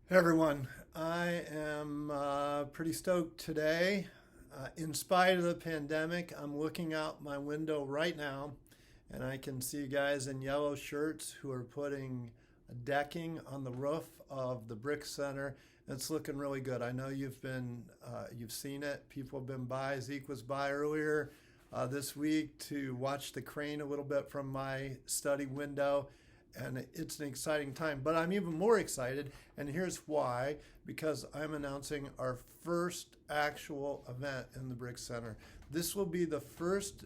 Hey everyone, I am pretty stoked today. In spite of the pandemic, I'm looking out my window right now and I can see guys in yellow shirts who are putting a decking on the roof of the Brick Center. It's looking really good. I know you've seen it. People have been by. Zeke was by earlier this week to watch the crane a little bit from my study window, and it's an exciting time. But I'm even more excited, and here's why: because I'm announcing our first actual event in the Brick Center. This will be the first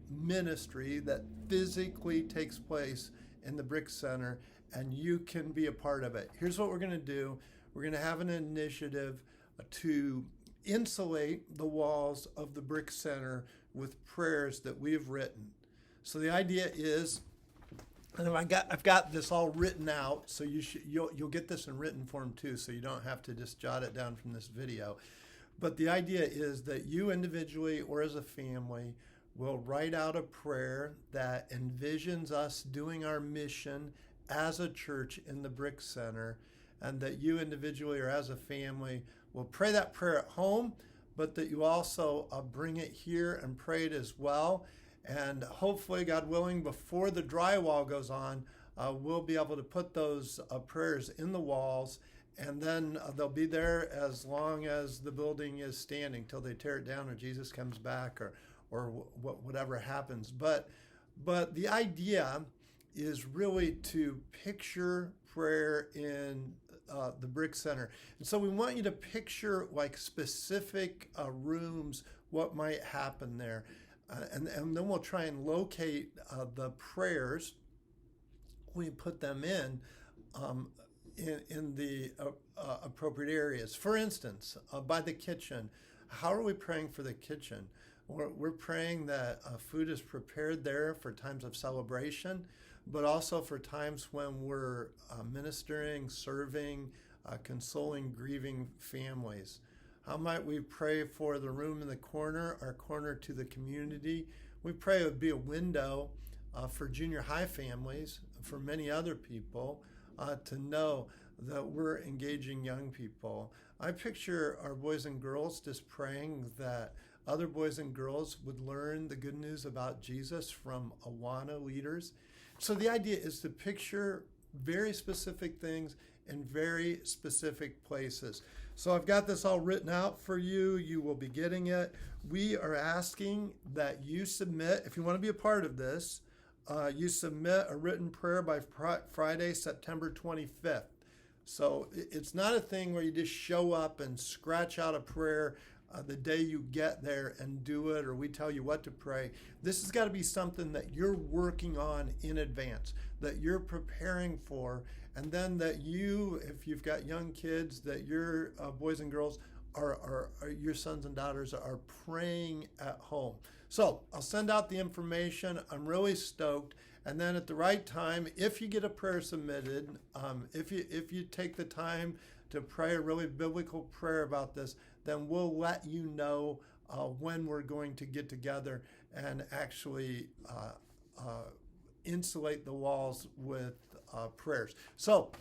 ministry that physically takes place in the Brick Center, and you can be a part of it. Here's what we're going to do: we're going to have an initiative to insulate the walls of the Brick Center with prayers that we have written. So the idea is, and I've got this all written out, so you'll get this in written form too, so you don't have to just jot it down from this video. But the idea is that you individually or as a family will write out a prayer that envisions us doing our mission as a church in the Brick Center, and that you individually or as a family will pray that prayer at home, but that you also bring it here and pray it as well. And hopefully, God willing, before the drywall goes on, we'll be able to put those prayers in the walls, and then they'll be there as long as the building is standing, till they tear it down or Jesus comes back, or whatever happens. But the idea is really to picture prayer in the Brick Center. And so we want you to picture like specific rooms, what might happen there. And then we'll try and locate the prayers. We put them in the appropriate areas. For instance, by the kitchen. How are we praying for the kitchen? We're praying that food is prepared there for times of celebration, but also for times when we're ministering, serving, consoling, grieving families. How might we pray for the room in the corner, our corner to the community? We pray it would be a window for junior high families, for many other people, to know that we're engaging young people. I picture our boys and girls just praying that other boys and girls would learn the good news about Jesus from Awana leaders. So the idea is to picture very specific things in very specific places. So I've got this all written out for you. You will be getting it. We are asking that you submit, if you want to be a part of this, you submit a written prayer by Friday, September 25th. So it's not a thing where you just show up and scratch out a prayer the day you get there and do it, or we tell you what to pray. This has got to be something that you're working on in advance, that you're preparing for, and then that you, if you've got young kids, that your boys and girls are your sons and daughters are praying at home. So I'll send out the information. I'm really stoked. And then at the right time, if you get a prayer submitted, if you take the time to pray a really biblical prayer about this, then we'll let you know when we're going to get together and actually insulate the walls with prayers. So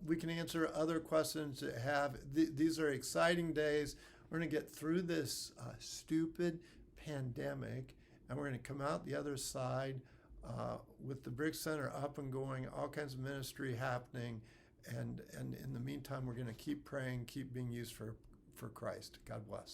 we can answer other questions that have. These are exciting days. We're going to get through this stupid pandemic, and we're going to come out the other side with the Brick Center up and going, all kinds of ministry happening. And in the meantime, we're going to keep praying, keep being used for Christ. God bless.